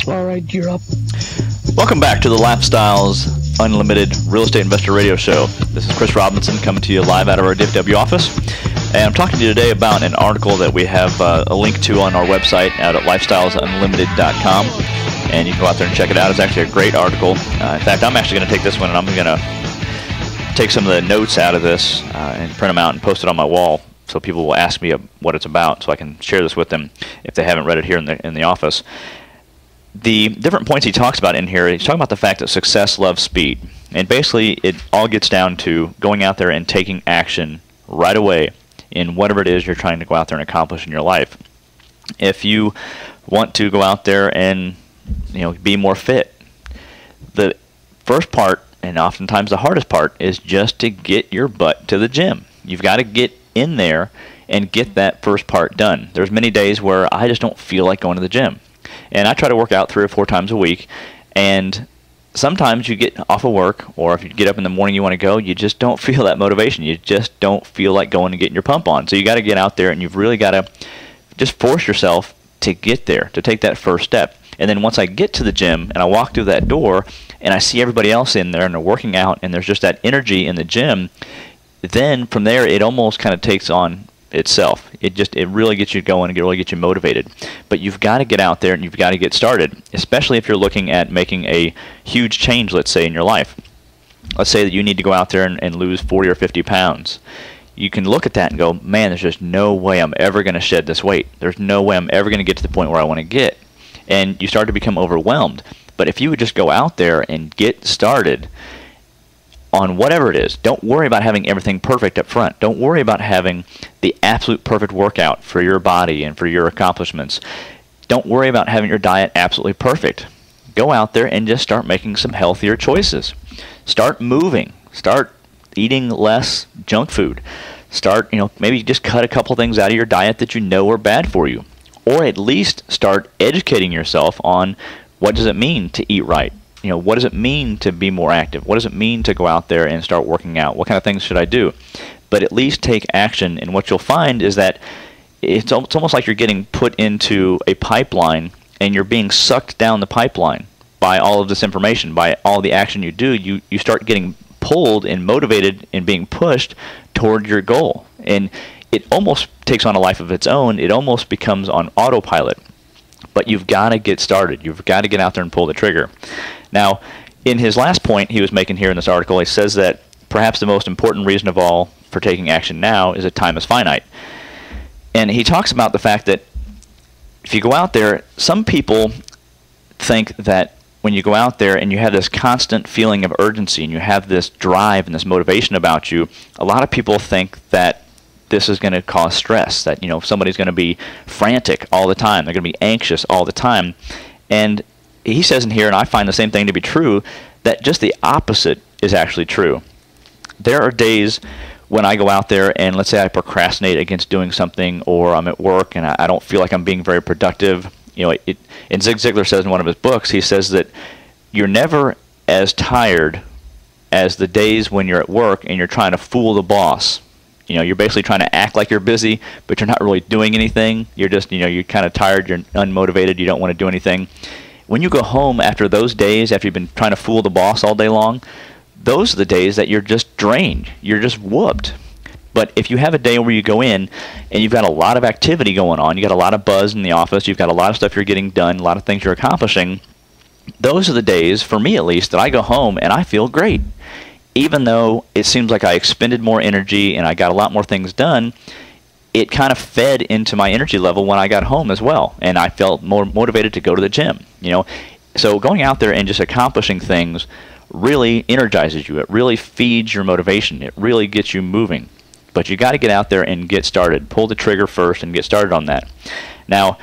All right, you're up. Welcome back to the Lifestyles Unlimited Real Estate Investor Radio Show. This is Chris Robinson coming to you live out of our DFW office. And I'm talking to you today about an article that we have a link to on our website out at lifestylesunlimited.com. And you can go out there and check it out. It's actually a great article. In fact, I'm actually going to take this one and I'm going to take some of the notes out of this and print them out and post it on my wall so people will ask me what it's about so I can share this with them if they haven't read it here in the office. The different points he talks about in here, he's talking about the fact that success loves speed. And basically, it all gets down to going out there and taking action right away in whatever it is you're trying to go out there and accomplish in your life. If you want to go out there and be more fit, the first part, and oftentimes the hardest part, is just to get your butt to the gym. You've got to get in there and get that first part done. There's many days where I just don't feel like going to the gym. And I try to work out 3 or 4 times a week, and sometimes you get off of work, or if you get up in the morning you want to go, you just don't feel that motivation. You just don't feel like going and getting your pump on. So you got to get out there, and you've really got to just force yourself to get there, to take that first step. And then once I get to the gym and I walk through that door and I see everybody else in there and they're working out and there's just that energy in the gym, then from there it almost kind of takes on itself. It really gets you going and it really gets you motivated. But you've got to get out there and you've got to get started, especially if you're looking at making a huge change, let's say, in your life. Let's say that you need to go out there and lose 40 or 50 pounds. You can look at that and go, man, there's just no way I'm ever going to shed this weight. There's no way I'm ever going to get to the point where I want to get. And you start to become overwhelmed. But if you would just go out there and get started on whatever it is, don't worry about having everything perfect up front. Don't worry about having the absolute perfect workout for your body and for your accomplishments. Don't worry about having your diet absolutely perfect. Go out there and just start making some healthier choices. Start moving. Start eating less junk food. Start, maybe just cut a couple things out of your diet that you know are bad for you. Or at least start educating yourself on what does it mean to eat right. What does it mean to be more active? What does it mean to go out there and start working out? What kind of things should I do? But at least take action, and what you'll find is that it's almost like you're getting put into a pipeline and you're being sucked down the pipeline by all of this information, by all the action you do. You start getting pulled and motivated and being pushed toward your goal. And it almost takes on a life of its own. It almost becomes on autopilot. But you've got to get started. You've got to get out there and pull the trigger. Now, in his last point he was making here in this article, he says that perhaps the most important reason of all for taking action now is that time is finite. And he talks about the fact that if you go out there, some people think that when you go out there and you have this constant feeling of urgency and you have this drive and this motivation about you, a lot of people think that this is going to cause stress, that somebody's going to be frantic all the time. They're going to be anxious all the time. And he says in here, and I find the same thing to be true, that just the opposite is actually true. There are days when I go out there and let's say I procrastinate against doing something, or I'm at work and I don't feel like I'm being very productive. And Zig Ziglar says in one of his books, he says that you're never as tired as the days when you're at work and you're trying to fool the boss. You're basically trying to act like you're busy, but you're not really doing anything. You're just, you're kind of tired, you're unmotivated, you don't want to do anything. When you go home after those days, after you've been trying to fool the boss all day long, those are the days that you're just drained. You're just whooped. But if you have a day where you go in and you've got a lot of activity going on, you got a lot of buzz in the office, you've got a lot of stuff you're getting done, a lot of things you're accomplishing, those are the days, for me at least, that I go home and I feel great. Even though it seems like I expended more energy and I got a lot more things done, it kind of fed into my energy level when I got home as well, and I felt more motivated to go to the gym. So going out there and just accomplishing things really energizes you. It really feeds your motivation. It really gets you moving. But you got to get out there and get started. Pull the trigger first and get started on that. Now,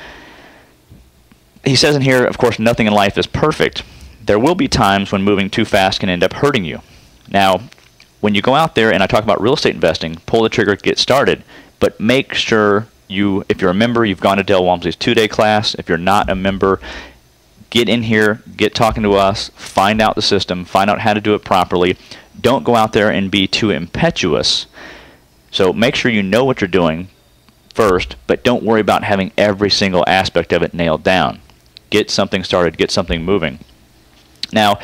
he says in here, of course, nothing in life is perfect. There will be times when moving too fast can end up hurting you. Now, when you go out there and I talk about real estate investing, pull the trigger, get started, but make sure if you're a member, you've gone to Dale Walmsley's 2-day class. If you're not a member, get in here, get talking to us, find out the system, find out how to do it properly. Don't go out there and be too impetuous. So make sure you know what you're doing first, but don't worry about having every single aspect of it nailed down. get something started, get something moving. Now,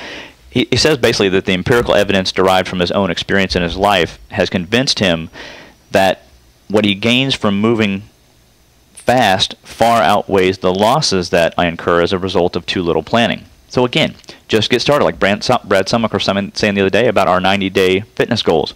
he says basically that the empirical evidence derived from his own experience in his life has convinced him that what he gains from moving fast far outweighs the losses that I incur as a result of too little planning. So again, just get started, like Brad Summick was saying the other day about our 90-day fitness goals.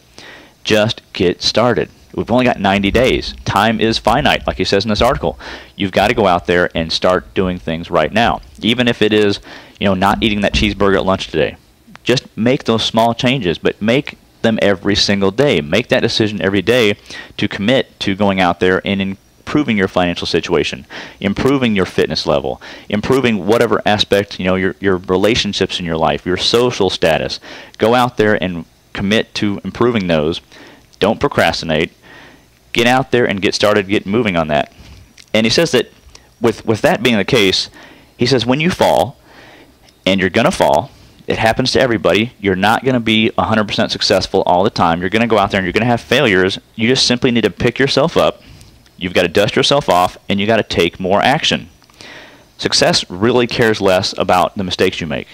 Just get started. We've only got 90 days. Time is finite, like he says in this article. You've got to go out there and start doing things right now. Even if it is, not eating that cheeseburger at lunch today. Just make those small changes, but make them every single day. Make that decision every day to commit to going out there and improving your financial situation, improving your fitness level, improving whatever aspect, your relationships in your life, your social status. Go out there and commit to improving those. Don't procrastinate. Get out there and get started, get moving on that. And he says that with that being the case, he says when you fall, and you're going to fall, it happens to everybody. You're not going to be 100% successful all the time. You're going to go out there and you're going to have failures. You just simply need to pick yourself up. You've got to dust yourself off, and you got to take more action. Success really cares less about the mistakes you make,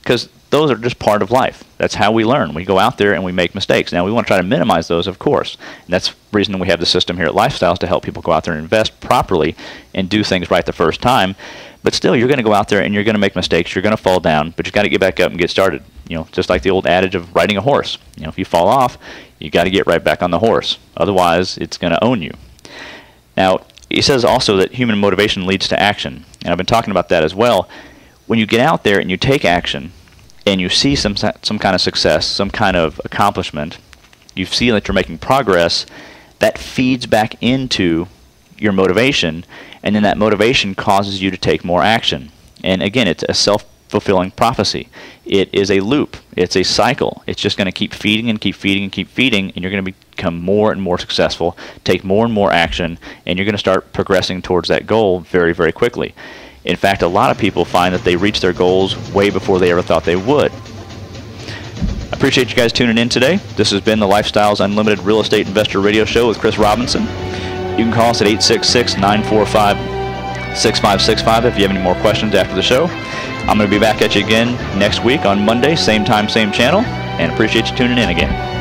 because those are just part of life. That's how we learn. We go out there and we make mistakes. Now, we want to try to minimize those, of course. And that's the reason we have the system here at Lifestyles to help people go out there and invest properly and do things right the first time. But still, you're going to go out there and you're going to make mistakes. You're going to fall down, but you've got to get back up and get started. Just like the old adage of riding a horse. If you fall off, you got to get right back on the horse. Otherwise, it's going to own you. Now, he says also that human motivation leads to action. And I've been talking about that as well. When you get out there and you take action, and you see some kind of success, some kind of accomplishment, you see that you're making progress, that feeds back into your motivation, and then that motivation causes you to take more action. And again, it's a self-fulfilling prophecy. It is a loop. It's a cycle. It's just going to keep feeding and keep feeding and keep feeding, and you're going to become more and more successful, take more and more action, and you're going to start progressing towards that goal very, very quickly. In fact, a lot of people find that they reach their goals way before they ever thought they would. I appreciate you guys tuning in today. This has been the Lifestyles Unlimited Real Estate Investor Radio Show with Chris Robinson. You can call us at 866-945-6565 if you have any more questions after the show. I'm going to be back at you again next week on Monday, same time, same channel, and appreciate you tuning in again.